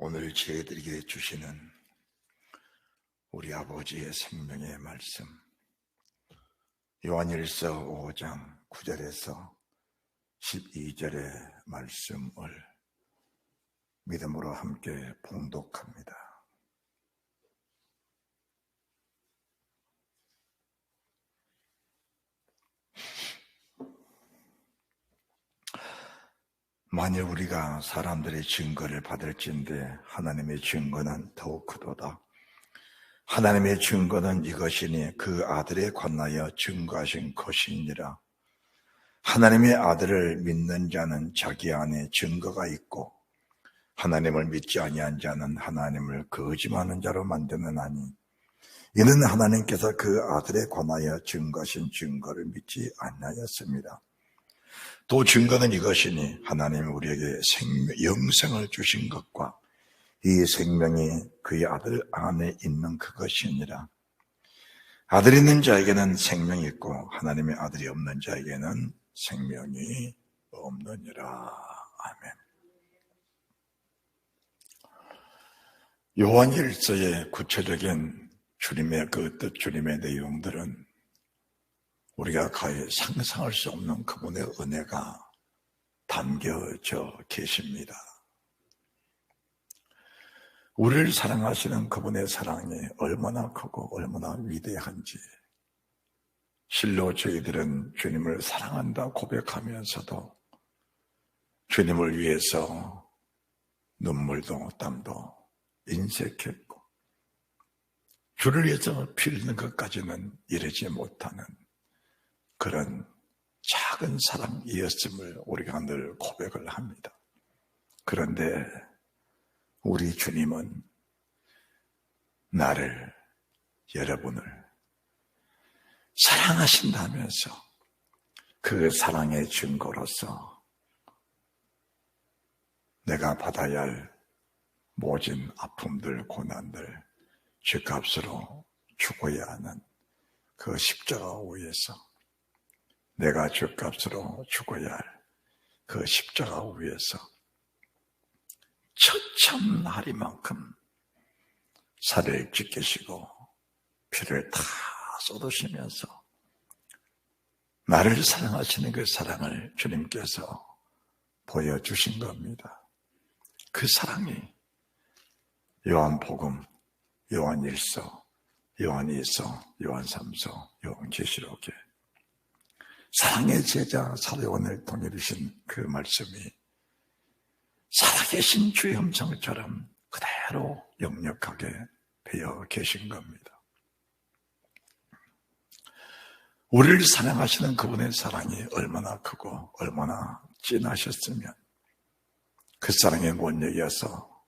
오늘 저희들에게 주시는 우리 아버지의 생명의 말씀, 요한일서 5장 9절에서 12절의 말씀을 믿음으로 함께 봉독합니다. 만일 우리가 사람들의 증거를 받을진대 하나님의 증거는 더욱 크도다. 하나님의 증거는 이것이니 그 아들에 관하여 증거하신 것이니라. 하나님의 아들을 믿는 자는 자기 안에 증거가 있고 하나님을 믿지 아니한 자는 하나님을 거짓말하는 자로 만드느나니 이는 하나님께서 그 아들에 관하여 증거하신 증거를 믿지 아니하였습니다. 또 증거는 이것이니 하나님이 우리에게 영생을 주신 것과 이 생명이 그의 아들 안에 있는 그것이니라. 아들이 있는 자에게는 생명이 있고 하나님의 아들이 없는 자에게는 생명이 없느니라. 아멘. 요한일서의 구체적인 주님의 그 뜻, 주님의 내용들은 우리가 거의 상상할 수 없는 그분의 은혜가 담겨져 계십니다. 우리를 사랑하시는 그분의 사랑이 얼마나 크고 얼마나 위대한지 실로 저희들은 주님을 사랑한다 고백하면서도 주님을 위해서 눈물도 땀도 인색했고 주를 위해서 피 흘리는 것까지는 이르지 못하는 그런 작은 사랑이었음을 우리가 늘 고백을 합니다. 그런데 우리 주님은 나를, 여러분을 사랑하신다면서 그 사랑의 증거로서 내가 받아야 할 모진 아픔들, 고난들, 죗값으로 죽어야 하는 그 십자가 위에서 내가 죗값으로 죽어야 할 그 십자가 위에서 처참하리만큼 살을 찢기시고 피를 다 쏟으시면서 나를 사랑하시는 그 사랑을 주님께서 보여주신 겁니다. 그 사랑이 요한복음, 요한일서, 요한이서, 요한삼서, 요한계시록에 사랑의 제자 사도요한을 통해 주신 그 말씀이 살아계신 주의 음성처럼 그대로 역력하게 배어 계신 겁니다. 우리를 사랑하시는 그분의 사랑이 얼마나 크고 얼마나 진하셨으면 그 사랑의 권력이어서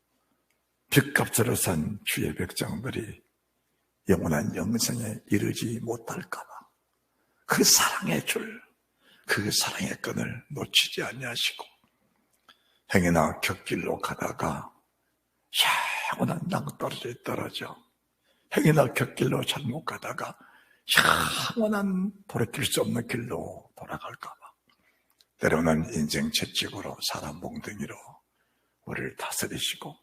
빚값으로 산 주의 백성들이 영원한 영생에 이르지 못할까 봐 그 사랑의 줄, 그 사랑의 끈을 놓치지 아니하시고 행여나 곁길로 가다가 영원한 낭떠러지에 떨어져 행여나 곁길로 잘못 가다가 영원한 돌이킬 수 없는 길로 돌아갈까 봐 때로는 인생 채찍으로 사람 몽둥이로 우리를 다스리시고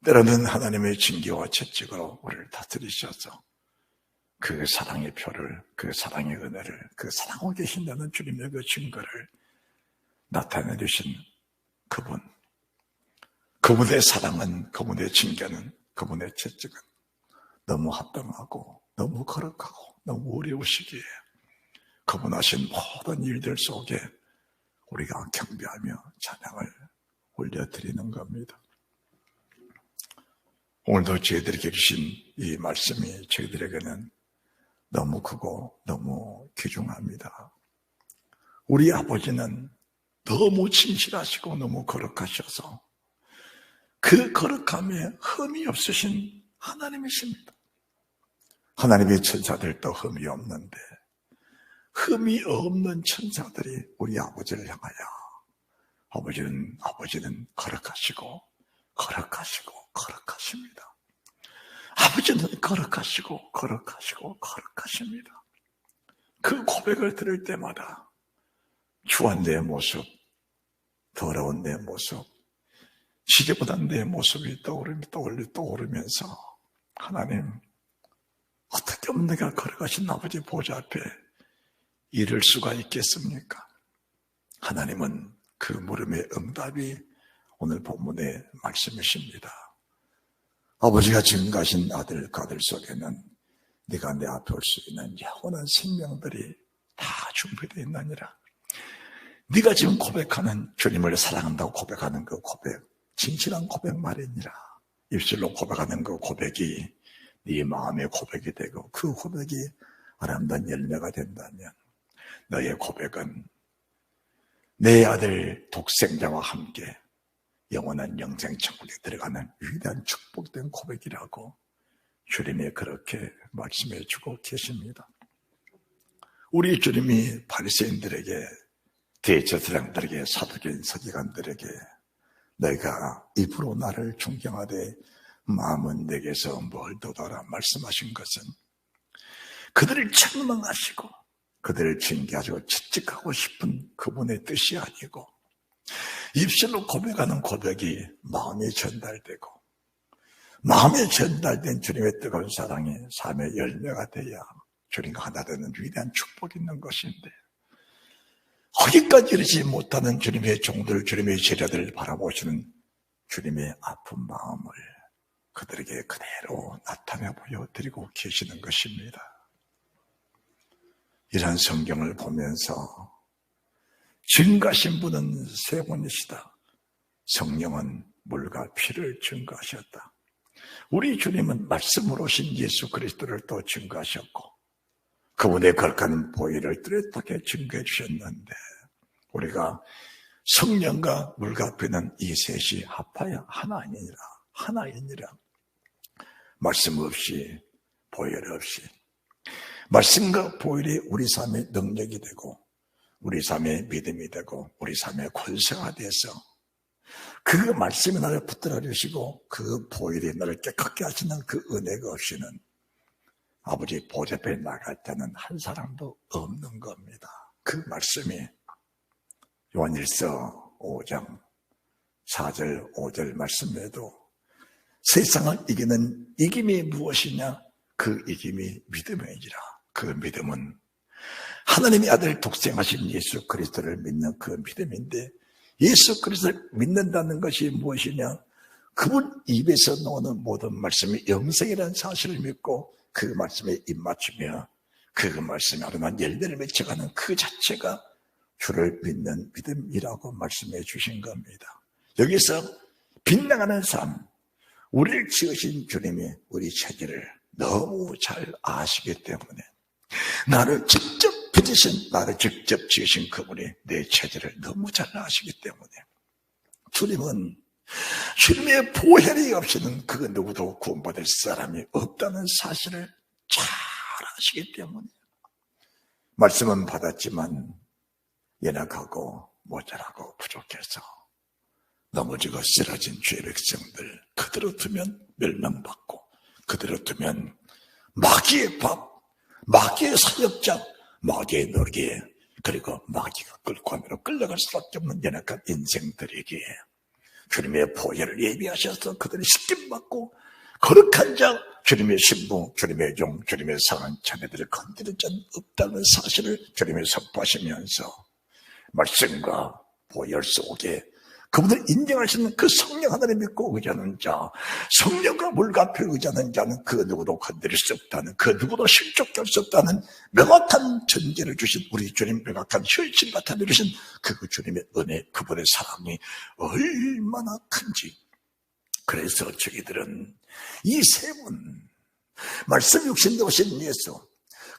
때로는 하나님의 징계와 채찍으로 우리를 다스리셔서 그 사랑의 표를, 그 사랑의 은혜를, 그 사랑하고 계신다는 주님의 그 증거를 나타내 주신 그분, 그분의 사랑은, 그분의 징계는, 그분의 채찍은 너무 합당하고 너무 거룩하고 너무 어려우시기에 그분 하신 모든 일들 속에 우리가 경배하며 찬양을 올려드리는 겁니다. 오늘도 저희들에게 주신 이 말씀이 저희들에게는 너무 크고 너무 귀중합니다. 우리 아버지는 너무 진실하시고 너무 거룩하셔서 그 거룩함에 흠이 없으신 하나님이십니다. 하나님의 천사들도 흠이 없는데 흠이 없는 천사들이 우리 아버지를 향하여 아버지는 거룩하시고 거룩하십니다. 아버지는 거룩하십니다. 그 고백을 들을 때마다 추한 내 모습, 더러운 내 모습, 시계보다 내 모습이 떠오르면서 하나님, 어떻게 내가 걸어가신 아버지 보좌 앞에 이를 수가 있겠습니까? 하나님은 그 물음의 응답이 오늘 본문의 말씀이십니다. 아버지가 증가하신 아들 그 아들 속에는 네가 내 앞에 올 수 있는 영원한 생명들이 다 준비되어 있느니라. 네가 지금 고백하는 주님을 사랑한다고 고백하는 그 고백, 진실한 고백 말이니라. 입술로 고백하는 그 고백이 네 마음의 고백이 되고 그 고백이 아름다운 열매가 된다면 너의 고백은 내 아들 독생자와 함께 영원한 영생 천국에 들어가는 위대한 축복된 고백이라고 주님이 그렇게 말씀해 주고 계십니다. 우리 주님이 바리새인들에게, 대제사장들에게, 사두개인 서기관들에게 너희가 입으로 나를 존경하되 마음은 내게서 멀도다라 말씀하신 것은 그들을 책망하시고 그들을 징계하시고 채찍하고 싶은 그분의 뜻이 아니고 입술로 고백하는 고백이 마음에 전달되고 마음에 전달된 주님의 뜨거운 사랑이 삶의 열매가 돼야 주님과 하나 되는 위대한 축복이 있는 것인데 거기까지 이르지 못하는 주님의 종들, 주님의 제자들을 바라보시는 주님의 아픈 마음을 그들에게 그대로 나타내 보여드리고 계시는 것입니다. 이런 성경을 보면서 증가하신 분은 세 분이시다. 성령은 물과 피를 증가하셨다. 우리 주님은 말씀으로 오신 예수 그리스도를 또 증가하셨고 그분의 거룩한 보혈을 뚜렷하게 증거해 주셨는데 우리가 성령과 물과 피는 이 셋이 합하여 하나이니라. 말씀 없이 보혈 없이 말씀과 보혈이 우리 삶의 능력이 되고 우리 삶의 믿음이 되고 우리 삶의 권세가 돼서 그 말씀이 나를 붙들어 주시고 그 보혈이 나를 깨끗게 하시는 그 은혜가 없이는 아버지 보좌 앞에 나갈 때는 한 사람도 없는 겁니다. 그 말씀이 요한일서 5장 4절 5절 말씀에도 세상을 이기는 이김이 무엇이냐? 그 이김이 믿음이니라. 그 믿음은 하나님의 아들 독생하신 예수 그리스도를 믿는 그 믿음인데 예수 그리스도를 믿는다는 것이 무엇이냐? 그분 입에서 나오는 모든 말씀이 영생이라는 사실을 믿고 그 말씀에 입맞추며 그 말씀에 아름다운 열매를 맺혀가는 그 자체가 주를 믿는 믿음이라고 말씀해 주신 겁니다. 여기서 빗나가는 삶, 우리를 지으신 주님이 우리 체질을 너무 잘 아시기 때문에 나를 직접 빚으신, 나를 직접 지으신 그분이 내 체질을 너무 잘 아시기 때문에 주님은 주님의 보혈이 없이는 그 누구도 구원받을 사람이 없다는 사실을 잘 아시기 때문에 말씀은 받았지만 연약하고 모자라고 부족해서 넘어지고 쓰러진 죄의 백성들 그대로 두면 멸망받고 그대로 두면 마귀의 밥, 마귀의 사역장, 마귀의 놀기에 그리고 마귀가 끌고 하면로 끌려갈 수밖에 없는 연약한 인생들에게 주님의 보혈을 예비하셔서 그들이 씻김받고 거룩한 자, 주님의 신부, 주님의 종, 주님의 사랑하는 자녀들을 건드릴 자는 없다는 사실을 주님이 선포하시면서 말씀과 보혈 속에 그분을 인정하시는 그 성령 하나님 믿고 의지하는 자, 성령과 물과 피 의지하는 자는 그 누구도 건드릴 수 없다는, 그 누구도 실족할 수 없다는 명확한 전제를 주신 우리 주님, 명확한 현실 같아 누리신 그 주님의 은혜, 그분의 사랑이 얼마나 큰지. 그래서 저희들은 이 세 분, 말씀 육신되 오신 예수,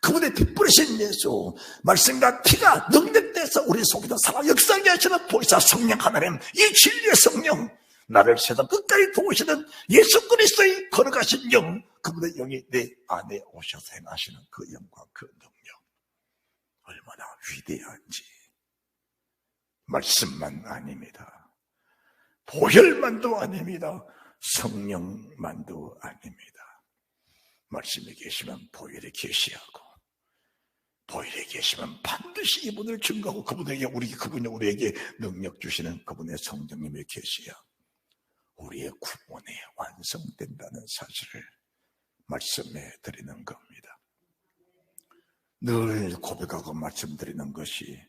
그분의 피 뿌리신 예수, 말씀과 피가 능력돼서 우리 속에서 살아 역사하게 하시는 보혜사 성령 하나님, 이 진리의 성령, 나를 세상 끝까지 도우시는 예수 그리스도의 걸어가신 영, 그분의 영이 내 안에 오셔서 행하시는 그 영광, 그 능력 얼마나 위대한지. 말씀만 아닙니다. 보혈만도 아닙니다. 성령만도 아닙니다. 말씀이 계시면 보혈이 계시하고 보혈에 계시면 반드시 이분을 증거하고 그분이 우리에게 능력 주시는 그분의 성령님의 계시야. 우리의 구원이 완성된다는 사실을 말씀해 드리는 겁니다. 늘 고백하고 말씀드리는 것이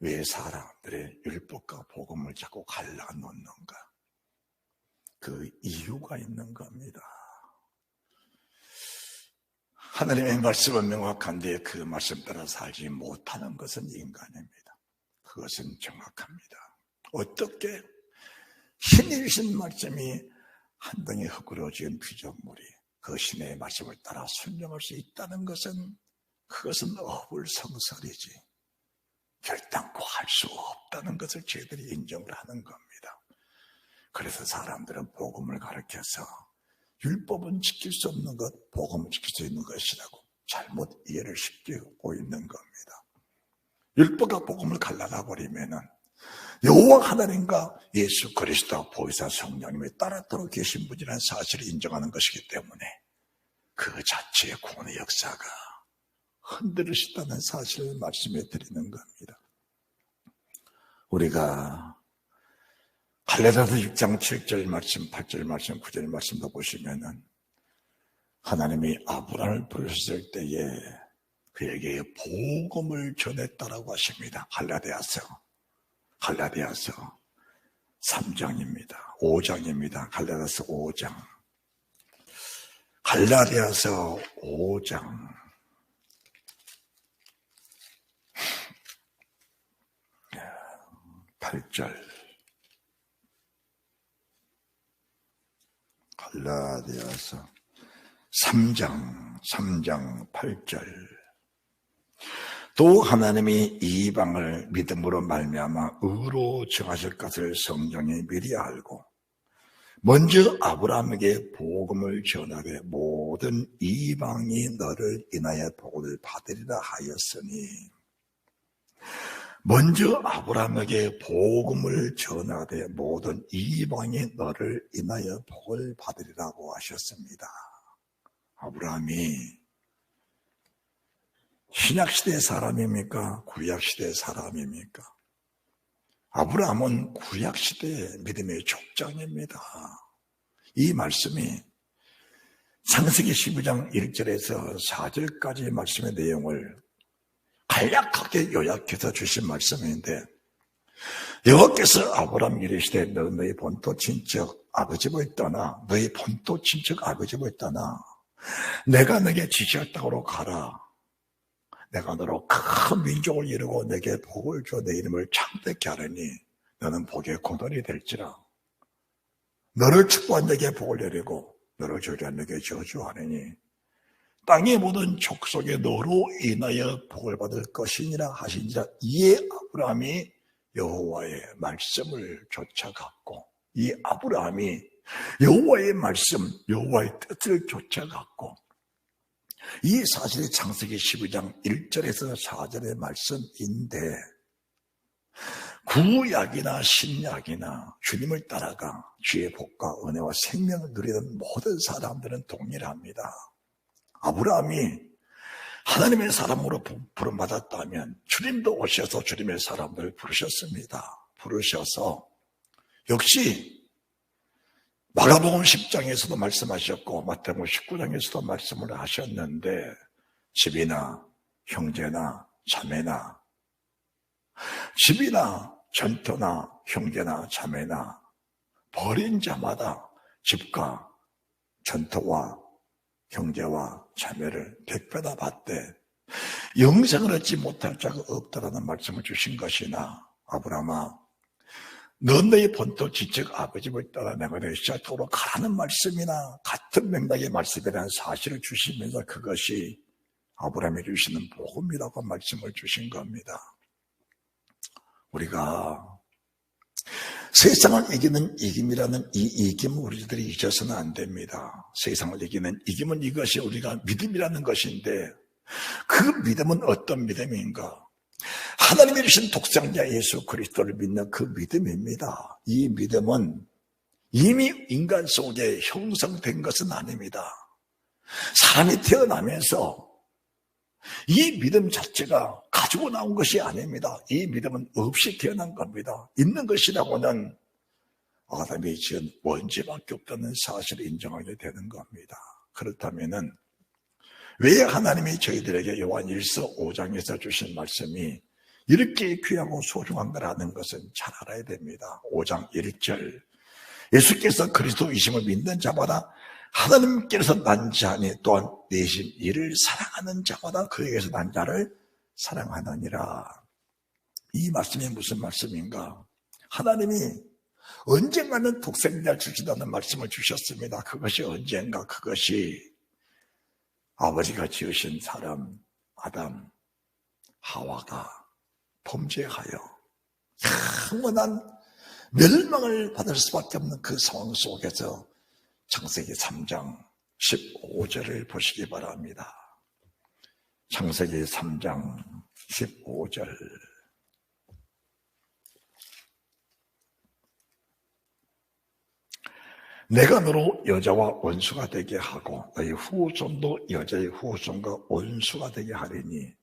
왜 사람들의 율법과 복음을 자꾸 갈라놓는가? 그 이유가 있는 겁니다. 하나님의 말씀은 명확한데 그 말씀 따라 살지 못하는 것은 인간입니다. 그것은 정확합니다. 어떻게 신이 주신 말씀이 한 덩이 흙으로 지은 피조물이 그 신의 말씀을 따라 순종할 수 있다는 것은 그것은 어불성설이지 결단코 할 수 없다는 것을 저희들이 인정을 하는 겁니다. 그래서 사람들은 복음을 가르쳐서 율법은 지킬 수 없는 것, 복음은 지킬 수 있는 것이라고 잘못 이해를 시키고 있는 겁니다. 율법과 복음을 갈라놔버리면은 여호와 하나님과 예수 그리스도 보혜사 성령님이 따르도록 계신 분이라는 사실을 인정하는 것이기 때문에 그 자체의 구원의 역사가 흔들으시다는 사실을 말씀해 드리는 겁니다. 우리가 갈라디아서 6장 7절 말씀, 8절 말씀, 9절 말씀도 보시면은 하나님이 아브라함을 부르셨을 때에 그에게 복음을 전했다라고 하십니다. 갈라디아서 3장입니다. 5장입니다. 갈라디아서 5장. 갈라디아서 5장. 8절. 갈라디아서 3장 8절. 또 하나님이 이방을 믿음으로 말미암아 의로 정하실 것을 성경이 미리 알고 먼저 아브라함에게 복음을 전하되 모든 이방이 너를 인하여 복을 받으리라 하였으니, 먼저 아브라함에게 복음을 전하되 모든 이방이 너를 인하여 복을 받으리라고 하셨습니다. 아브라함이 신약시대의 사람입니까? 구약시대의 사람입니까? 아브라함은 구약시대의 믿음의 족장입니다. 이 말씀이 창세기 12장 1절에서 4절까지의 말씀의 내용을 간략하게 요약해서 주신 말씀인데, 여호와께서 아브라함에게 이르시되 너희 본토 친척 아버지 보에 떠나, 너희 본토 친척 아버지 보에 떠나 내가 너에게 지시할 땅으로 가라. 내가 너로 큰 민족을 이루고 내게 복을 줘 내 이름을 창대케 하려니 너는 복의 근원이 될지라. 너를 축복한 자에게 복을 내리고 너를 저주한 자에게 저주하려니 땅의 모든 족속에 너로 인하여 복을 받을 것이니라 하시니라. 이에 아브라함이 여호와의 말씀을 쫓아갔고, 이 아브라함이 여호와의 말씀, 여호와의 뜻을 쫓아갔고, 이 사실이 창세기 12장 1절에서 4절의 말씀인데, 구약이나 신약이나 주님을 따라가 주의 복과 은혜와 생명을 누리는 모든 사람들은 동일합니다. 아브라함이 하나님의 사람으로 부름받았다면 주님도 오셔서 주님의 사람들을 부르셨습니다. 부르셔서 역시 마가복음 10장에서도 말씀하셨고 마태복음 19장에서도 말씀을 하셨는데, 집이나 형제나 자매나, 집이나 전토나 형제나 자매나 버린 자마다 집과 전토와 형제와 자매를 백배나 받되 영생을 얻지 못할 자가 없다라는 말씀을 주신 것이나, 아브라함아 넌 너의 본토 친척 아버지 보에 따라 내가 너의 시작으로 가라는 말씀이나 같은 맥락의 말씀이라는 사실을 주시면서 그것이 아브라함이 주시는 복음이라고 말씀을 주신 겁니다. 우리가 세상을 이기는 이김이라는 이 이김을 우리들이 잊어서는 안 됩니다. 세상을 이기는 이김은 이것이 우리가 믿음이라는 것인데, 그 믿음은 어떤 믿음인가? 하나님이 주신 독생자 예수 그리스도를 믿는 그 믿음입니다. 이 믿음은 이미 인간 속에 형성된 것은 아닙니다. 사람이 태어나면서 이 믿음 자체가 가지고 나온 것이 아닙니다. 이 믿음은 없이 태어난 겁니다. 있는 것이라고는 아담이 지은 먼지밖에 없다는 사실을 인정하게 되는 겁니다. 그렇다면은 왜 하나님이 저희들에게 요한 1서 5장에서 주신 말씀이 이렇게 귀하고 소중한 거라는 것은 잘 알아야 됩니다. 5장 1절 예수께서 그리스도이심을 믿는 자마다 하나님께서 난 자니 또한 내심 이를 사랑하는 자마다 그에게서 난 자를 사랑하느니라. 이 말씀이 무슨 말씀인가? 하나님이 언젠가는 독생자를 주시다는 말씀을 주셨습니다. 그것이 언젠가? 그것이 아버지가 지으신 사람 아담 하와가 범죄하여 영원한 멸망을 받을 수밖에 없는 그 상황 속에서 창세기 3장 15절을 보시기 바랍니다. 창세기 3장 15절 내가 너로 여자와 원수가 되게 하고 너희 후손도 여자의 후손과 원수가 되게 하리니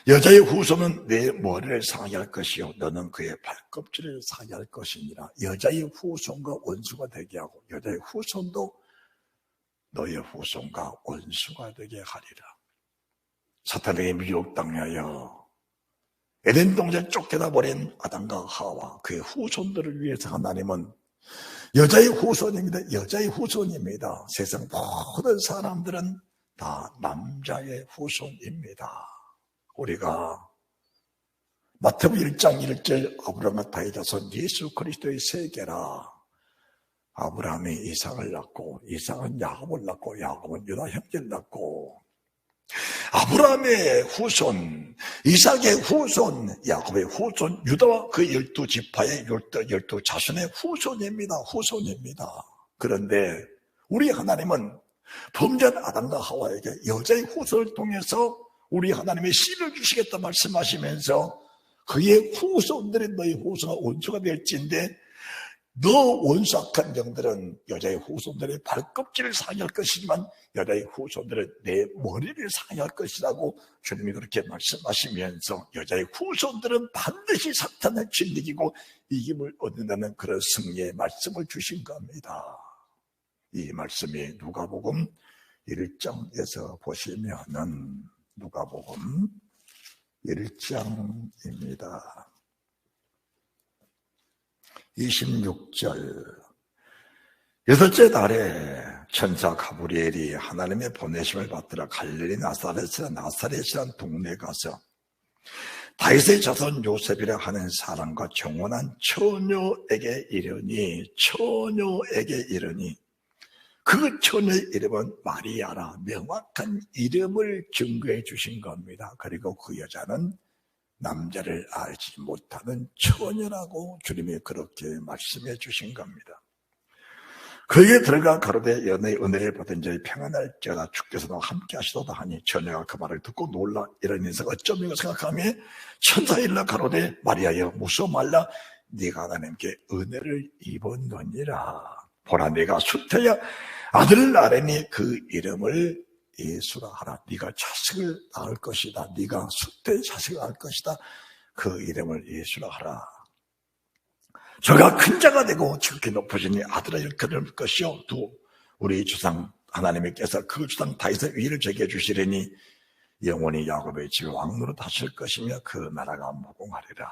여자의 후손은 내 머리를 상하게 할 것이요 너는 그의 발껍질을 상하게 할 것이니라. 여자의 후손과 원수가 되게 하고 여자의 후손도 너의 후손과 원수가 되게 하리라. 사탄에게 미혹당하여 에덴 동산 쫓겨나 버린 아담과 하와 그의 후손들을 위해서 하나님은 여자의 후손입니다. 여자의 후손입니다. 세상 모든 사람들은 다 남자의 후손입니다. 우리가 마태복음 1장 1절 아브라함과 다윗 자손 예수 그리스도의 세계라. 아브라함이 이삭을 낳고 이삭은 야곱을 낳고 야곱은 유다 형제를 낳고 아브라함의 후손, 이삭의 후손, 야곱의 후손, 유다와 그 12지파의 12 자손의 후손입니다. 후손입니다. 그런데 우리 하나님은 범죄한 아담과 하와에게 여자의 후손을 통해서 우리 하나님의 씨를 주시겠다 말씀하시면서 그의 후손들이 너희 후손과 원수가 될지인데 너 원수악한 영들은 여자의 후손들의 발껍질을 상할 것이지만 여자의 후손들은 내 머리를 상할 것이라고 주님이 그렇게 말씀하시면서 여자의 후손들은 반드시 사탄을 진리기고 이김을 얻는다는 그런 승리의 말씀을 주신 겁니다. 이 말씀이 누가복음 1장에서 보시면은 누가복음 1장입니다. 26절 여섯째 달에 천사 가브리엘이 하나님의 보내심을 받들어 갈릴리 나사렛이라는 동네에 가서 다윗의 자손 요셉이라 하는 사람과 정혼한 처녀에게 이르니 그 처녀의 이름은 마리아라. 명확한 이름을 증거해 주신 겁니다. 그리고 그 여자는 남자를 알지 못하는 처녀라고 주님이 그렇게 말씀해 주신 겁니다. 그에게 들어가 가로되 연의 은혜를 받은 자의 평안할지어다 주께서 나와 함께 하시도다 하니 처녀가 그 말을 듣고 놀라 이런 인사가 어쩌면 생각하며 천사가 일러 가로되 마리아여 무서워 말라 네가 하나님께 은혜를 입었느니라. 보라 네가 수태야 아들을 낳으니 그 이름을 예수라 하라. 네가 자식을 낳을 것이다. 네가 수태의 자식을 낳을 것이다. 그 이름을 예수라 하라. 저가 큰 자가 되고 지극히 높아지니 아들을 일컬을 것이요 또 우리 주상 하나님께서 그 주상 다윗의 위를 저게 주시려니 영원히 야곱의 집에 왕노로 다스릴 것이며 그 나라가 무궁하리라.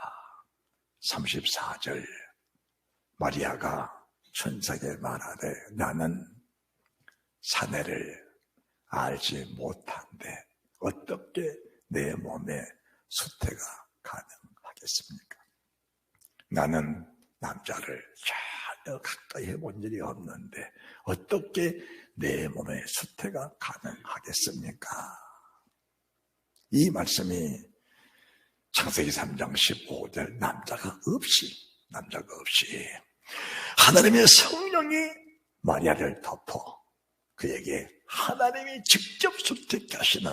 34절 마리아가 천사에게 말하되 나는 사내를 알지 못한데 어떻게 내 몸에 수태가 가능하겠습니까? 나는 남자를 전혀 가까이 해본 일이 없는데 어떻게 내 몸에 수태가 가능하겠습니까? 이 말씀이 창세기 3장 15절 남자가 없이 하나님의 성령이 마리아를 덮어 그에게 하나님이 직접 수택케 하시는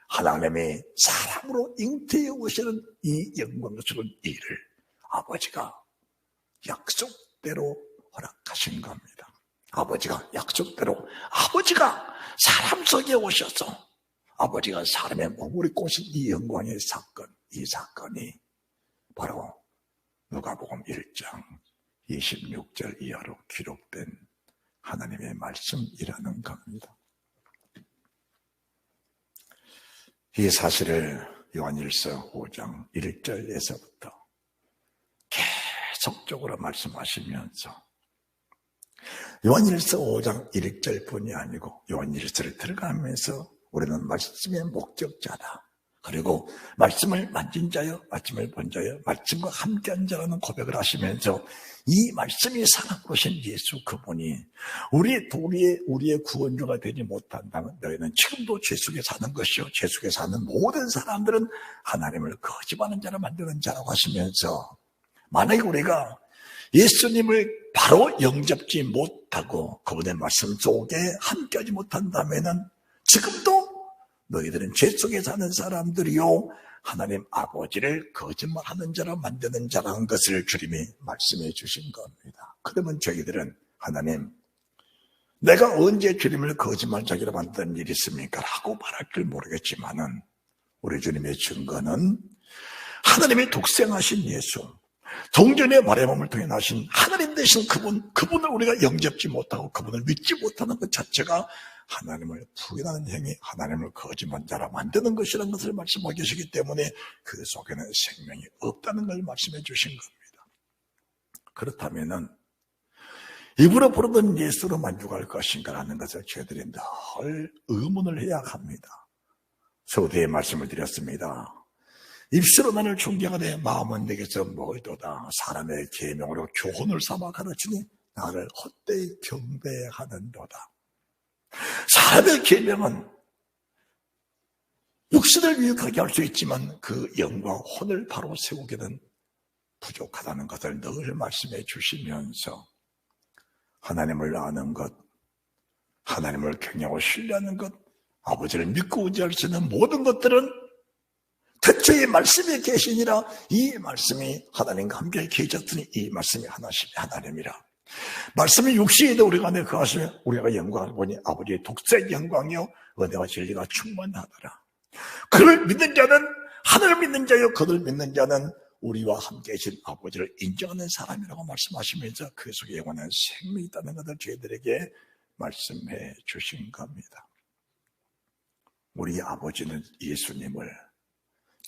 하나님의 사람으로 잉태해 오시는 이 영광스러운 일을 아버지가 약속대로 허락하신 겁니다. 아버지가 약속대로 아버지가 사람 속에 오셔서 아버지가 사람의 몸을 입고 오신 이 영광의 사건, 이 사건이 바로 누가복음 1장 26절 이하로 기록된 하나님의 말씀이라는 겁니다. 이 사실을 요한일서 5장 1절에서부터 계속적으로 말씀하시면서 요한일서 5장 1절뿐이 아니고 요한일서를 들어가면서 우리는 말씀의 목적자다. 그리고 말씀을 만진 자여, 말씀을 본 자여, 말씀과 함께한 자라는 고백을 하시면서 이 말씀이 살아오신 예수 그분이 우리의 구원주가 되지 못한다면 너희는 지금도 죄 속에 사는 것이요, 죄 속에 사는 모든 사람들은 하나님을 거짓말하는 자로 만드는 자라고 하시면서, 만약에 우리가 예수님을 바로 영접지 못하고 그분의 말씀 속에 함께하지 못한다면 지금도 너희들은 죄 속에 사는 사람들이요, 하나님 아버지를 거짓말하는 자로 만드는 자라는 것을 주님이 말씀해 주신 겁니다. 그러면 저희들은 하나님, 내가 언제 주님을 거짓말자기로 만드는 일이 있습니까? 라고 말할 줄 모르겠지만은 우리 주님의 증거는 하나님의 독생하신 예수, 동전의 말의 몸을 통해 나신 하나님 되신 그분을 우리가 영접지 못하고 그분을 믿지 못하는 것 자체가 하나님을 부인하는 행위, 하나님을 거짓말자라 만드는 것이라는 것을 말씀하고 계시기 때문에 그 속에는 생명이 없다는 걸 말씀해 주신 겁니다. 그렇다면은 입으로 부르던 예수로 만족할 것인가라는 것을 저희들이 늘 의문을 해야 합니다. 서두에 말씀을 드렸습니다. 입술로 나를 존경하되 마음은 내게서 멀도다. 사람의 계명으로 교훈을 삼아 가르치니 나를 헛되이 경배하는도다. 사람의 계명은 육신을 유익하게 할 수 있지만 그 영과 혼을 바로 세우기는 부족하다는 것을 늘 말씀해 주시면서 하나님을 아는 것, 하나님을 경외하고 신뢰하는 것, 아버지를 믿고 의지할 수 있는 모든 것들은 태초에 말씀이 계시니라. 이 말씀이 하나님과 함께 계셨으니 이 말씀이 하나님이라. 말씀이 육신에도 우리가 안에 거하시며 우리가 영광을 보니 아버지의 독생 영광이요 은혜와 진리가 충만하더라. 그를 믿는 자는 하늘을 믿는 자요 그를 믿는 자는 우리와 함께 계신 아버지를 인정하는 사람이라고 말씀하시면서 그 속에 영원한 생명이 있다는 것을 저희들에게 말씀해 주신 겁니다. 우리 아버지는 예수님을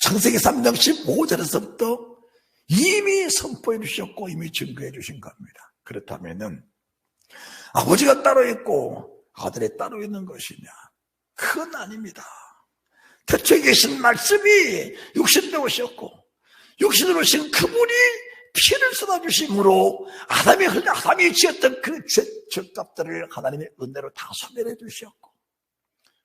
창세기 3장 15절에서부터 이미 선포해 주셨고 이미 증거해 주신 겁니다. 그렇다면은 아버지가 따로 있고 아들이 따로 있는 것이냐? 그건 아닙니다. 태초에 계신 말씀이 육신되어 오셨고 육신으로 오신 그분이 피를 쏟아주심으로 아담이 지었던 그 죄값들을 하나님의 은혜로 다 소멸해 주셨고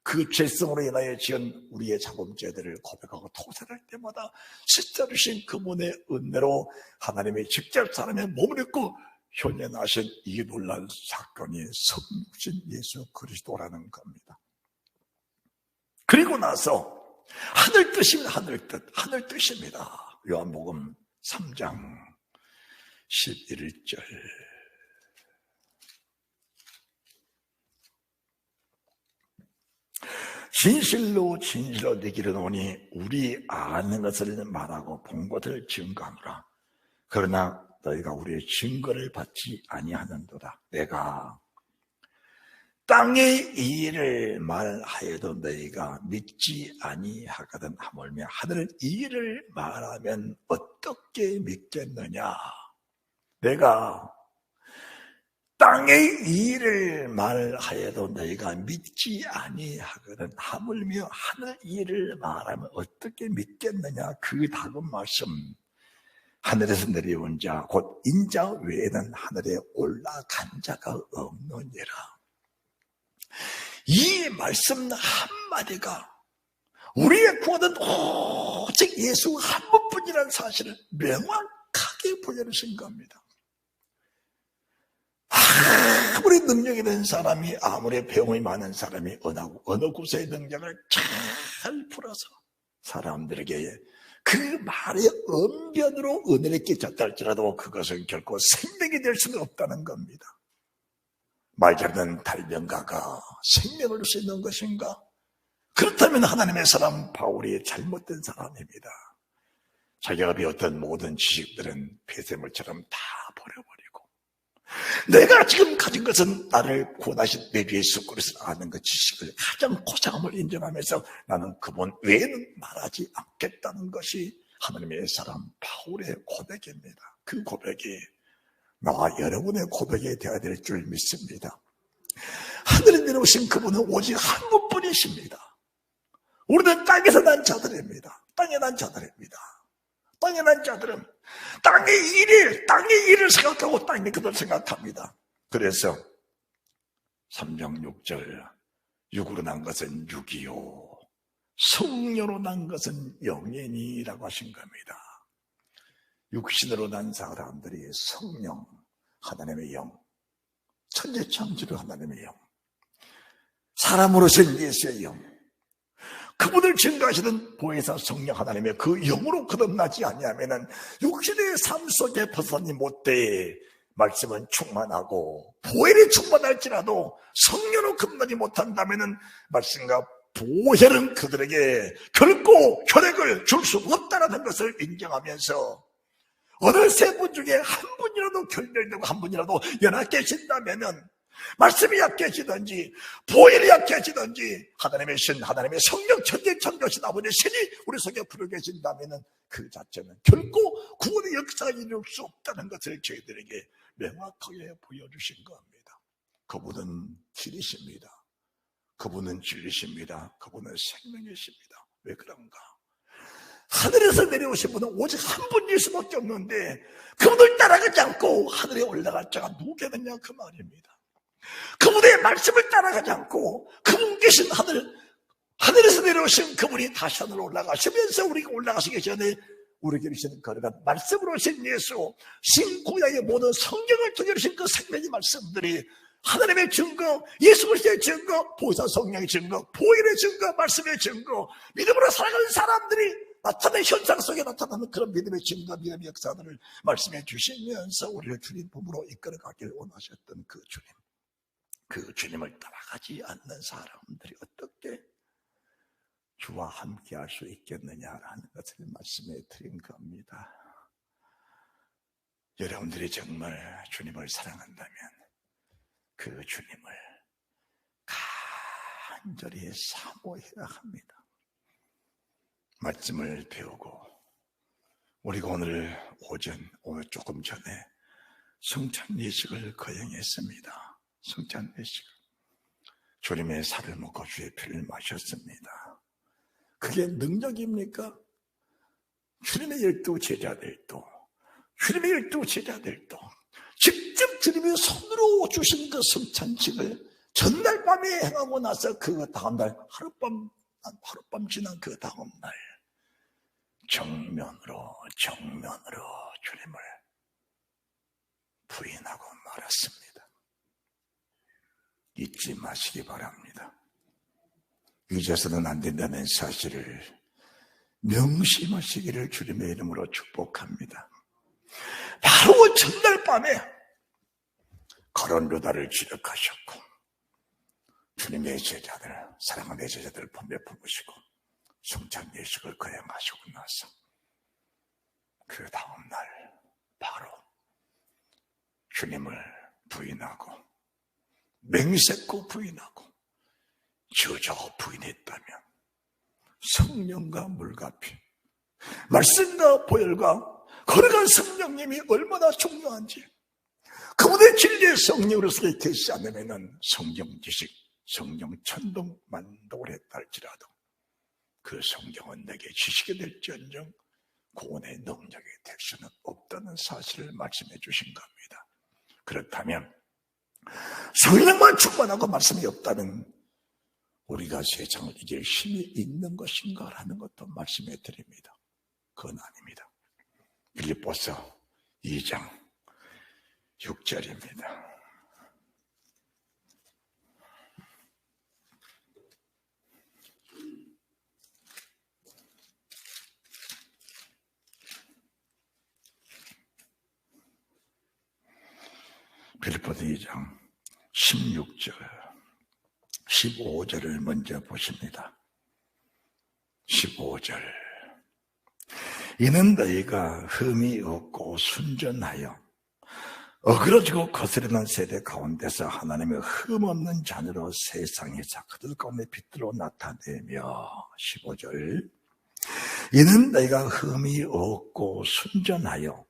그 죄성으로 인하여 지은 우리의 자범죄들을 고백하고 토설할 때마다 씻어주신 그분의 은혜로 하나님의 직접 사람의 몸을 입고 현현하신 이 놀라운 사건이 성육신 예수 그리스도라는 겁니다. 그리고 나서 하늘 뜻입니다. 하늘 뜻입니다. 요한복음 3장 11절 진실로 네게 이르노니 우리 아는 것을 말하고 본 것을 증거하노라. 그러나 너희가 우리의 증거를 받지 아니하는도다. 내가 땅의 일을 말하여도 너희가 믿지 아니하거든. 하물며 하늘 일을 말하면 어떻게 믿겠느냐. 내가 땅의 일을 말하여도 너희가 믿지 아니하거든. 하물며 하늘 일을 말하면 어떻게 믿겠느냐. 그 다음 말씀, 하늘에서 내려온 자 곧 인자 외에는 하늘에 올라간 자가 없느니라. 이 말씀 한마디가 우리의 구원은 오직 예수 한 분뿐이라는 사실을 명확하게 보여주신 겁니다. 아무리 능력이 된 사람이, 아무리 배움이 많은 사람이 어느 구세의 능력을 잘 풀어서 사람들에게 그 말의 언변으로 은혜를 끼쳤다 할지라도 그것은 결코 생명이 될 수는 없다는 겁니다. 말 잘하는 달변가가 생명을 줄 수 있는 것인가? 그렇다면 하나님의 사람 바울이 잘못된 사람입니다. 자기가 배웠던 모든 지식들은 폐쇄물처럼 다 버려버리고 내가 지금 가진 것은 나를 구원하신 내 주 예수 그리스도 아는 그 지식을 가장 고상함을 인정하면서 나는 그분 외에는 말하지 않겠다는 것이 하나님의 사람 바울의 고백입니다. 그 고백이 나와 여러분의 고백이 되어야 될 줄 믿습니다. 하늘에 내려오신 그분은 오직 한 분뿐이십니다. 우리는 땅에서 난 자들입니다. 땅에 난 자들입니다. 땅에 난 자들은 땅의 일을 생각하고 땅의 것을 생각합니다. 그래서 3장 6절 육으로 난 것은 육이요 성령으로 난 것은 영이니라고 하신 겁니다. 육신으로 난 사람들이 성령, 하나님의 영, 천지창조주 하나님의 영, 사람으로서는 예수의 영, 그분을 증거하시는 보혜사 성령 하나님의 그 영으로 거듭나지 아니하면은 육신의 삶 속에 벗어나지 못돼 말씀은 충만하고 보혈이 충만할지라도 성령으로 거듭나지 못한다면은 말씀과 보혈은 그들에게 결코 혈액을 줄 수 없다는 것을 인정하면서 어느 세 분 중에 한 분이라도 결렬되고 한 분이라도 연약해진다면은 말씀이 약해지든지 보혈이 약해지든지 하나님의 신, 하나님의 성령 천지창조신 아버지의 신이 우리 속에 불어 계신다면은 그 자체는 결코 구원의 역사가 이룰 수 없다는 것을 저희들에게 명확하게 보여주신 겁니다. 그분은 길이십니다. 그분은 진리십니다. 그분은 생명이십니다. 왜 그런가? 하늘에서 내려오신 분은 오직 한 분일 수밖에 없는데 그분을 따라가지 않고 하늘에 올라갈 자가 누구겠느냐 그 말입니다. 그분의 말씀을 따라가지 않고 그분 계신 하늘에서 내려오신 그분이 다시 하늘로 올라가시면서 우리가 올라가시기 전에 우리에게 주신 거룩한 말씀으로 오신 예수, 신구약의 모든 성경을 통해 주신 그 생명의 말씀들이 하나님의 증거, 예수 그리스도의 증거, 보혜사 성령의 증거, 보혈의 증거, 말씀의 증거, 믿음으로 살아가는 사람들이 나타나는 현상 속에 나타나는 그런 믿음의 증거, 믿음의 역사들을 말씀해 주시면서 우리를 주님 품으로 이끌어가길 원하셨던 그 주님, 그 주님을 따라가지 않는 사람들이 어떻게 주와 함께 할 수 있겠느냐라는 것을 말씀해 드린 겁니다. 여러분들이 정말 주님을 사랑한다면 그 주님을 간절히 사모해야 합니다. 말씀을 배우고 우리가 오늘 조금 전에 성찬 예식을 거행했습니다. 성찬 예식. 주님의 살을 먹고 주의 피를 마셨습니다. 그게 능력입니까? 주님의 12제자들도 직접 주님이 손으로 주신 그 성찬식을 전날 밤에 행하고 나서 그 다음날 하룻밤 지난 그 다음날 정면으로 주님을 부인하고 말았습니다. 잊지 마시기 바랍니다. 잊어서는 안 된다는 사실을 명심하시기를 주님의 이름으로 축복합니다. 바로 전날 밤에 거론 유다를 지적하셨고 주님의 제자들, 사랑하는 제자들을 품에 품으시고 성찬 예식을 거행하시고 나서 그 다음날 바로 주님을 부인하고 맹세코 부인하고 저저 부인했다면 성령과 물과 피, 말씀과 보혈과 거룩한 성령님이 얼마나 중요한지 그분의 진리의 성령으로서 계시지 않으면 성경 지식, 성령 천동 만독을 했다 할지라도 그 성경은 내게 지식이 될지언정 구원의 능력이 될 수는 없다는 사실을 말씀해 주신 겁니다. 그렇다면 성령만 충만하고 말씀이 없다면 우리가 세상을 이길 힘이 있는 것인가 라는 것도 말씀해 드립니다. 그건 아닙니다. 빌립보서 2장 6절입니다. 빌립보서 2장 16절 15절을 먼저 보십니다. 15절 이는 너희가 흠이 없고 순전하여 어그러지고 거스르는 세대 가운데서 하나님의 흠없는 자녀로 세상에서 그들 가운데 빛으로 나타내며 15절 이는 너희가 흠이 없고 순전하여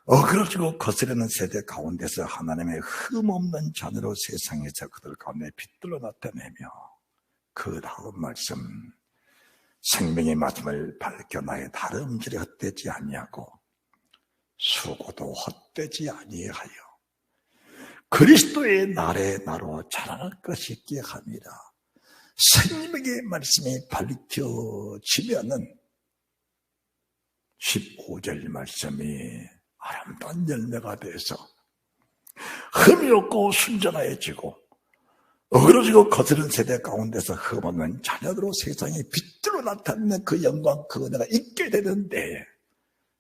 어그러지고 거스르는 세대 가운데서 하나님의 흠없는 자녀로 세상에서 그들 가운데 빛으로 나타내며 그 다음 말씀 생명의 말씀을 밝혀 나의 다름질에 헛되지 아니하고 수고도 헛되지 아니하여 그리스도의 날에 나로 자라날 것이 있게 함이라. 생명의 말씀이 밝혀지면은 15절 말씀이 아름다운 열매가 돼서 흠이 없고 순전해지고 어그러지고 거스른 세대 가운데서 흠없는 자녀들로 세상에 빛으로 나타나는 그 영광, 그 은혜가 있게 되는데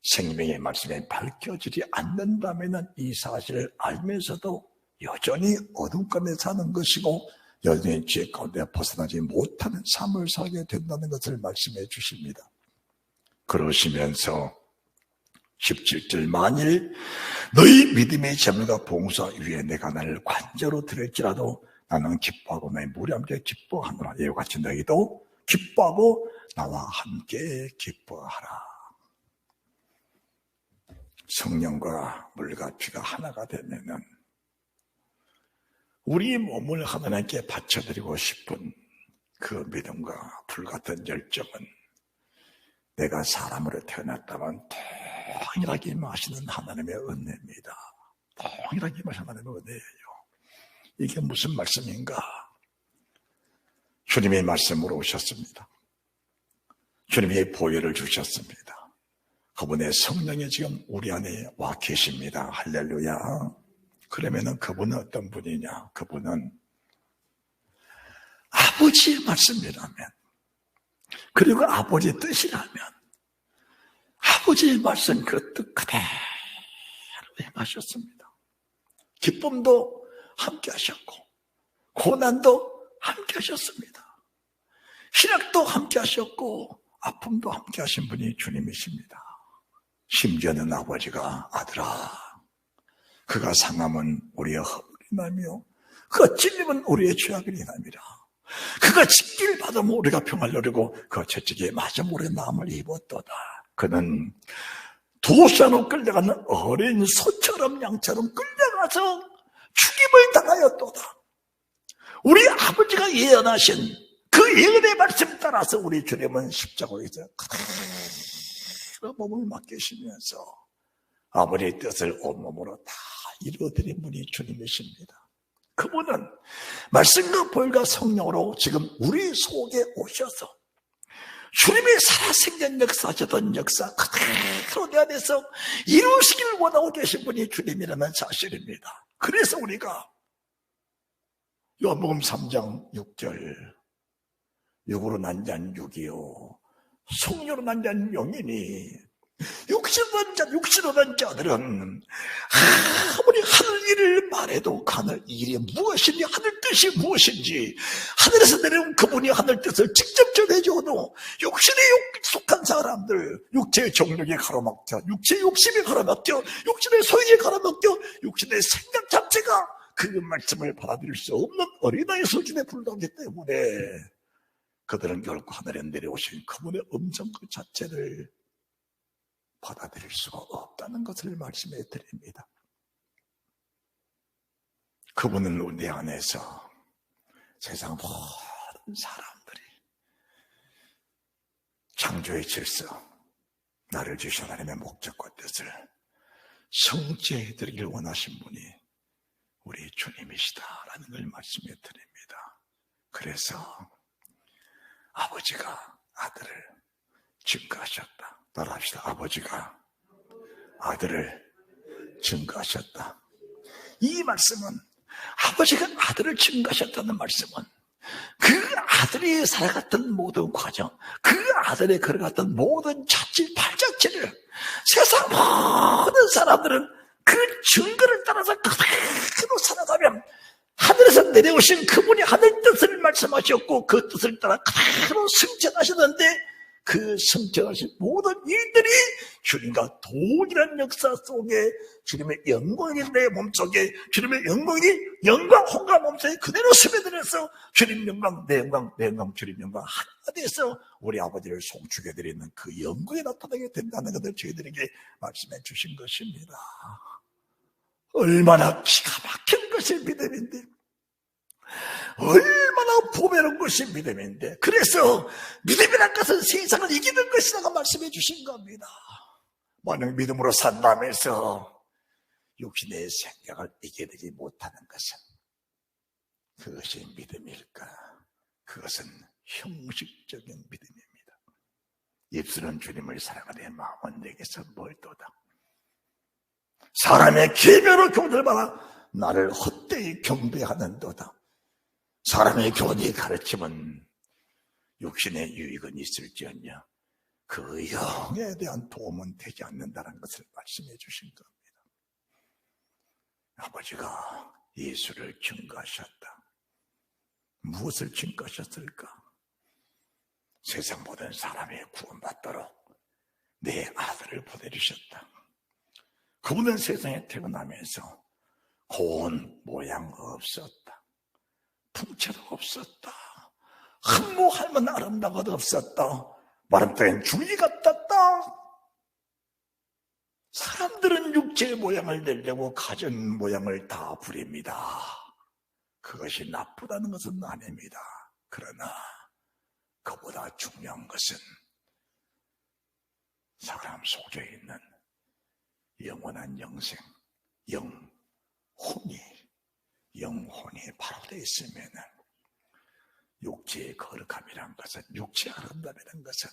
생명의 말씀에 밝혀지지 않는다면 이 사실을 알면서도 여전히 어둠 가운데 사는 것이고 여전히 죄 가운데 벗어나지 못하는 삶을 살게 된다는 것을 말씀해 주십니다. 그러시면서 17절 만일 너희 믿음의 재물과 봉사 위에 내가 나를 관저로 들을지라도 나는 기뻐하고 나의 무리함께 기뻐하노라. 이와 같이 너희도 기뻐하고 나와 함께 기뻐하라. 성령과 물과 피가 하나가 되면은 우리 몸을 하나님께 바쳐드리고 싶은 그 믿음과 불같은 열정은 내가 사람으로 태어났다면 동일하게 임하시는 하나님의 은혜입니다. 동일하게 임하시는 하나님의 은혜예요. 이게 무슨 말씀인가? 주님의 말씀으로 오셨습니다. 주님의 보혈을 주셨습니다. 그분의 성령이 지금 우리 안에 와 계십니다. 할렐루야. 그러면은 그분은 어떤 분이냐? 그분은 아버지의 말씀이라면, 그리고 아버지의 뜻이라면, 아버지의 말씀 그 뜻 그대로 행하셨습니다. 기쁨도 함께 하셨고, 고난도 함께 하셨습니다. 희락도 함께 하셨고, 아픔도 함께 하신 분이 주님이십니다. 심지어는 아버지가 아들아, 그가 상함은 우리의 허물이나며 그가 찔림은 우리의 죄악이나미라. 그가 징계를 받으면 우리가 평안을 누리고 그가 채찍에 맞으면 우리의 나음을 입었도다. 그는 도시안으로 끌려가는 어린 소처럼 양처럼 끌려가서 죽임을 당하였도다. 우리 아버지가 예언하신 그 예언의 말씀 따라서 우리 주님은 십자가에서 그대로 몸을 맡기시면서 아버지의 뜻을 온몸으로 다 이루어드린 분이 주님이십니다. 그분은 말씀과 보혈과 성령으로 지금 우리 속에 오셔서 주님의 살아생전 역사하셨던 역사 그대로 내 안에서 이루시기를 원하고 계신 분이 주님이라는 사실입니다. 그래서 우리가 요한복음 3장 6절 육으로 난 자는 육이요 성령으로 난 자는 영이니 육신으로 난 자들은 아무리 하늘 일을 말해도 그 하늘 일이 무엇인지 하늘 뜻이 무엇인지 하늘에서 내려온 그분이 하늘 뜻을 직접 전해줘도 육신에 속한 사람들 육체의 정력에 가로막혀 육체의 욕심에 가로막혀 육신의 소유에 가로막혀 육신의 생각 자체가 그 말씀을 받아들일 수 없는 어린아이 수준에 불과하기 때문에 그들은 결국 하늘에 내려오신 그분의 음성 그 자체를 받아들일 수가 없다는 것을 말씀해 드립니다. 그분은 우리 안에서 세상 모든 사람들이 창조의 질서, 나를 주신 하나님의 목적과 뜻을 성취해드리길 원하신 분이 우리 주님이시다라는 걸 말씀해 드립니다. 그래서 아버지가 아들을 증거하셨다. 따라합시다. 아버지가 아들을 증거하셨다. 이 말씀은 아버지가 아들을 증거하셨다는 말씀은 그 아들이 살아갔던 모든 과정, 그 아들이 걸어갔던 모든 자질, 발자취를 세상 모든 사람들은 그 증거를 따라서 그대로 살아가면 하늘에서 내려오신 그분이 하늘 뜻을 말씀하셨고 그 뜻을 따라 그대로 승천하셨는데 그 성취하신 모든 일들이 주님과 동일한 역사 속에 주님의 영광이 내 몸속에 주님의 영광 혼과 몸속에 그대로 스며들어서 주님 영광, 내 영광, 내 영광, 주님 영광 하나가 돼서 우리 아버지를 송축해 드리는 그 영광이 나타나게 된다는 것을 저희들에게 말씀해 주신 것입니다. 얼마나 기가 막힌 것이 믿음인데, 얼마나 보배로운 것이 믿음인데, 그래서 믿음이란 것은 세상을 이기는 것이라고 말씀해 주신 겁니다. 만약 믿음으로 산다면서 육신의 생각을 이겨내지 못하는 것은 그것이 믿음일까? 그것은 형식적인 믿음입니다. 입술은 주님을 사랑하되 마음은 내게서 멀도다. 사람의 계명으로 경배하라. 나를 헛되이 경배하는도다. 사람의 교훈이 가르침은 육신의 유익은 있을지언정 그 영에 대한 도움은 되지 않는다는 것을 말씀해 주신 겁니다. 아버지가 예수를 증거하셨다. 무엇을 증거하셨을까? 세상 모든 사람이 구원받도록 내 아들을 보내주셨다. 그분은 세상에 태어나면서 고운 모양 없었다. 풍채도 없었다. 한모할만 아름다워도 없었다. 마른 땅엔 줄기 같았다. 사람들은 육체의 모양을 내려고 가진 모양을 다 부립니다. 그것이 나쁘다는 것은 아닙니다. 그러나 그보다 중요한 것은 사람 속에 있는 영원한 영생, 영혼이 바로 되어 있으면 육체의 거룩함이란 것은, 육체의 아름다움이란 것은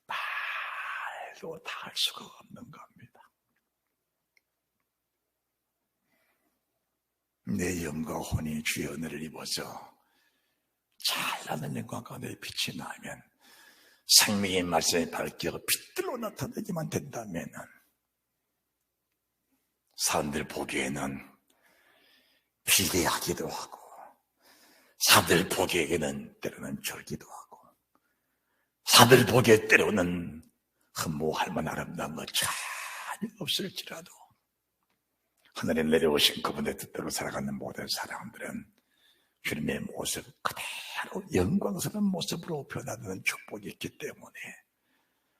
말로 다 할 수가 없는 겁니다. 내 영과 혼이 주의 은혜를 입어서 찬란한 영광 가운데 빛이 나면 생명의 말씀에 밝혀 빛들로 나타나기만 된다면 사람들 보기에는 비례하기도 하고 사람들 보기에는 때로는 절기도 하고 사람들 보기에 때로는 흠모할 만한 아름다운 것 전혀 없을지라도 하늘에 내려오신 그분의 뜻대로 살아가는 모든 사람들은 주님의 모습 그대로 영광스러운 모습으로 변화되는 축복이 있기 때문에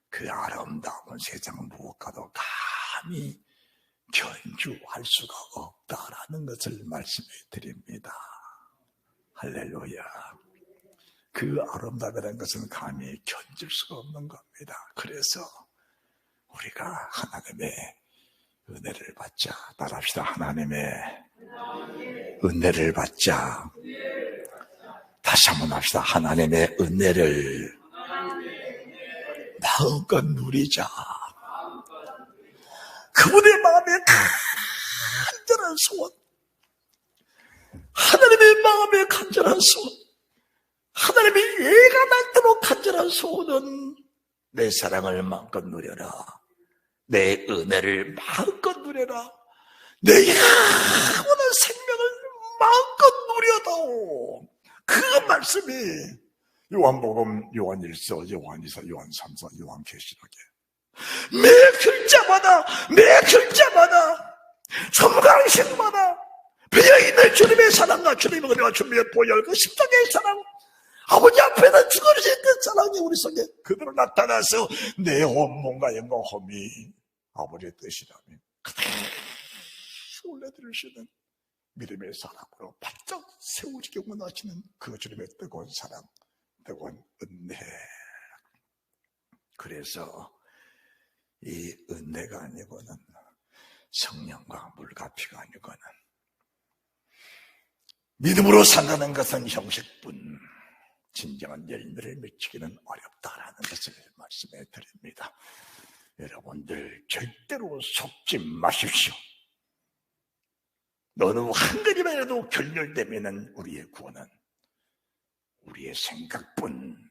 그 아름다움은 세상 무엇과도 감히 견주할 수가 없다라는 것을 말씀해 드립니다. 할렐루야. 그 아름다움이라는 것은 감히 견딜 수가 없는 겁니다. 그래서 우리가 하나님의 은혜를 받자. 따라합시다. 하나님의 은혜를 받자. 다시 한번 합시다. 하나님의 은혜를 마음껏 누리자. 그분의 마음에 간절한 소원, 하나님의 마음에 간절한 소원, 하나님의 예가 닳도록 간절한 소원은 내 사랑을 마음껏 누려라. 내 은혜를 마음껏 누려라. 내 영원한 생명을 마음껏 누려다오. 그 말씀이 요한복음, 요한 1서, 요한 2서, 요한 3서, 요한 계시록에 매 글자마다 성강신마다 배어있는 주님의 사랑과 주님의 은혜와 주님의 보혈, 그 십자가의 사랑, 아버지 앞에서 죽어주신 그 사랑이 우리 속에 그대로 나타나서 내 온몸과 영과 험이 아버지의 뜻이라면 그대로 올려드리시는 믿음의 사랑으로 바짝 세우시기 원하시는 그 주님의 뜨거운 사랑, 뜨거운 은혜. 그래서 이 은혜가 아니고는 성령과 물과 피가 아니고는 믿음으로 산다는 것은 형식뿐 진정한 열매를 맺히기는 어렵다라는 것을 말씀해 드립니다. 여러분들 절대로 속지 마십시오. 어느 한 그림이라도 결렬되면 우리의 구원은 우리의 생각뿐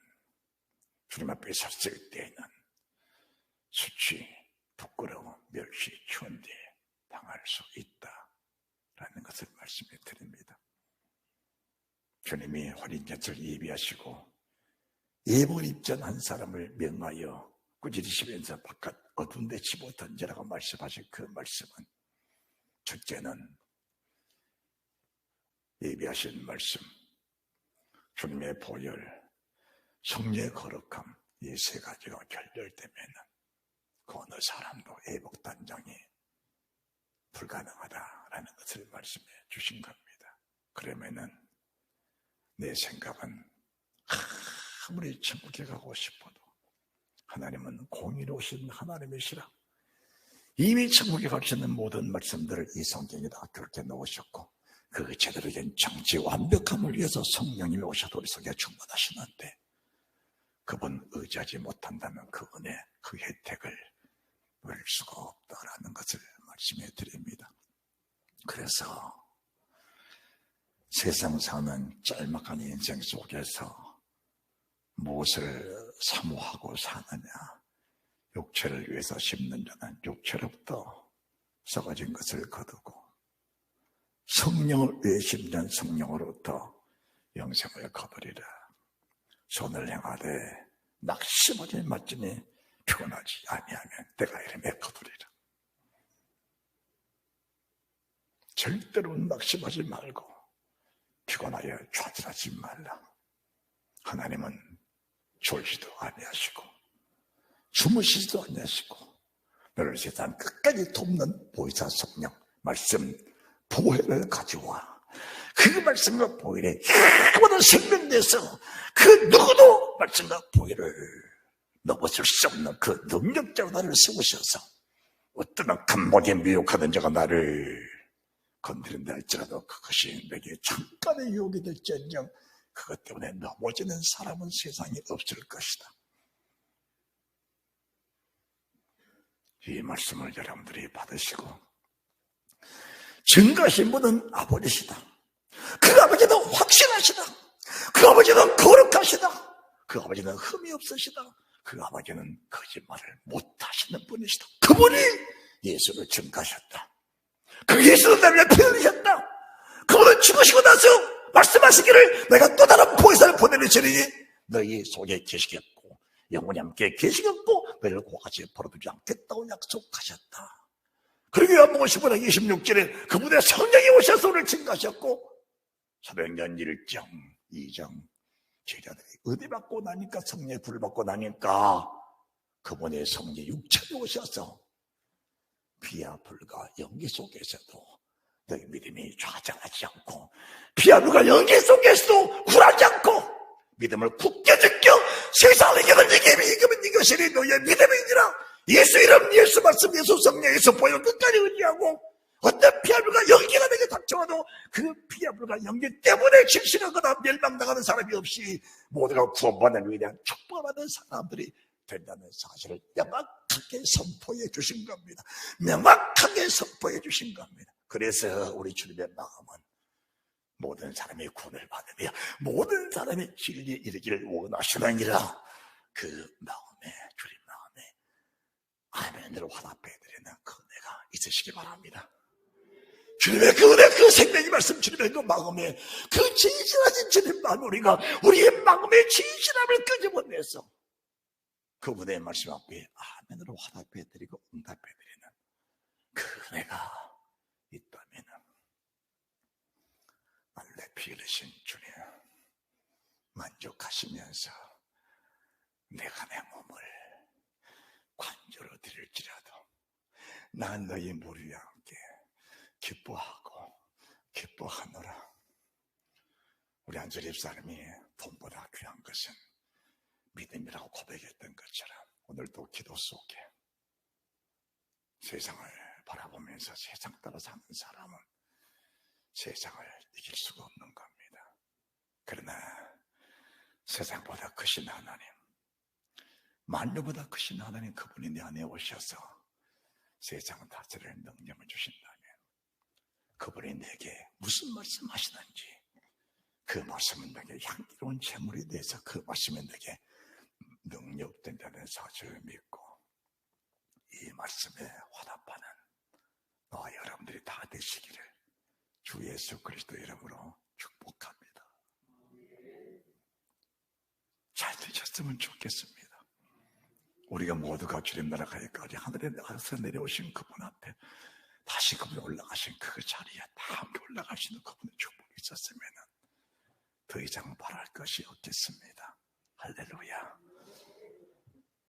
주님 앞에 섰을 때에는 수치, 부끄러움, 멸시, 추운데 당할 수 있다라는 것을 말씀해 드립니다. 주님이 혼인잔치를 예비하시고 예복을 입전한 사람을 명하여 꾸짖으시면서 바깥 어두운 데 집어 던지라고 말씀하신 그 말씀은, 첫째는 예비하신 말씀, 주님의 보혈, 성령의 거룩함, 이 세 가지가 결렬되면 그 어느 사람도 예복단장이 불가능하다라는 것을 말씀해 주신 겁니다. 그러면은 내 생각은 아무리 천국에 가고 싶어도 하나님은 공의로우신 하나님이시라. 이미 천국에 갈 수 있는 모든 말씀들을 이 성경에다 그렇게 넣으셨고, 그 제대로 된 정치 완벽함을 위해서 성령님이 오셔서 우리 속에 충만하시는데, 그분 의지하지 못한다면 그 은혜, 그 혜택을 누릴 수가 없다라는 것을 말씀해 드립니다. 그래서 세상 사는 짤막한 인생 속에서 무엇을 사모하고 사느냐, 육체를 위해서 심는 자는 육체로부터 썩어진 것을 거두고, 성령을 위해 심는 성령으로부터 영생을 거두리라. 손을 행하되 낙심하지 말지니 피곤하지 아니하면 내가 이름에 거두리라. 절대로 낙심하지 말고 피곤하여 좌절하지 말라. 하나님은 졸지도 아니하시고 주무시지도 아니하시고 너를 세상 끝까지 돕는 보혜사 성령 말씀 보혜를 가져와. 그 말씀과 보혜에 그보다 생명내서 그 누구도 말씀과 보혜를 넘어설 수 없는 그 능력자로 나를 세우셔서 어떤 악한 목에 미혹하는 자가 나를 건드린다 할지라도 그것이 내게 잠깐의 유혹이 될지언정 그것 때문에 넘어지는 사람은 세상에 없을 것이다. 이 말씀을 여러분들이 받으시고, 증거하신 분은 아버지시다. 그 아버지는 확실하시다. 그 아버지는 거룩하시다. 그 아버지는 흠이 없으시다. 그 아버지는 거짓말을 못하시는 분이시다. 그분이 예수를 증거하셨다. 그 예수는 날 위해 피 흘리셨다. 그분은 죽으시고 나서 말씀하시기를 내가 또 다른 보혜사를 보내주시니 너희 속에 계시겠고 영원히 함께 계시겠고 너희를 고같이 버려두지 않겠다고 약속하셨다. 그리고 요한복음 15장 26절에 그분의 성령이 오셔서 우리를 증거하셨고, 사도행전 1장 2장 제자들이 은혜 받고 나니까, 성령의 불을 받고 나니까 그분의 성령이 육체로 오셔서 비와 불과 연기 속에서도 너희 믿음이 좌절하지 않고, 비와 불과 연기 속에서도 굴하지 않고 믿음을 굳게 지켜 세상을 이기는 이기면 이것이니 너희의 믿음이니라. 예수 이름, 예수 말씀, 예수 성령, 예수 보혈을 끝까지 의지하고 어떤 피와 불과 연기가 내게 닥쳐와도 그 피와 불과 연기 때문에 질식하거나 멸망당하는 사람이 없이 모두가 구원받는 위대한 축복받는 사람들이 된다는 사실을 명확하게 선포해 주신 겁니다. 명확하게 선포해 주신 겁니다. 그래서 우리 주님의 마음은 모든 사람이 구원을 받으며 모든 사람이 진리에 이르기를 원하시느니라. 그 마음에, 주님 마음에 아멘으로 화답해드리는 그 은혜가 있으시기 바랍니다. 주님의 그 은혜, 그 생명의 말씀, 주님의 그 마음에 그 진실하신 주님 마음, 우리가 우리의 마음의 진실함을 끄집어내서 그분의 말씀 앞에 아멘으로 화답해드리고 응답해드리는 그 은혜가 있다면 날래 피 흘리신 주님 만족하시면서 내가 내 몸을 관조로 드릴지라도 난 너희 무리와 함께 기뻐하고 기뻐하노라. 우리 한솔 집사님이 돈보다 귀한 것은 믿음이라고 고백했던 것처럼 오늘도 기도 속에 세상을 바라보면서 세상 따라 사는 사람은 세상을 이길 수가 없는 겁니다. 그러나 세상보다 크신 하나님, 만유보다 크신 하나님, 그분이 내 안에 오셔서 세상을 다스릴 능력을 주신다면 그분이 내게 무슨 말씀하시는지 그 말씀은 내게 향기로운 재물이 돼서 그 말씀은 내게 능력된다는 사실을 믿고 이 말씀에 화답하는 너와 여러분들이 다 되시기를 주 예수 그리스도 이름으로 축복합니다. 잘 되셨어요? 있었으면 좋겠습니다. 우리가 모두가 주님 나라 가기까지 하늘에서 내려오신 그분 앞에 다시 그분이 올라가신 그 자리에 다 함께 올라가시는 그분의 축복이 있었으면 더 이상 바랄 것이 없겠습니다. 할렐루야.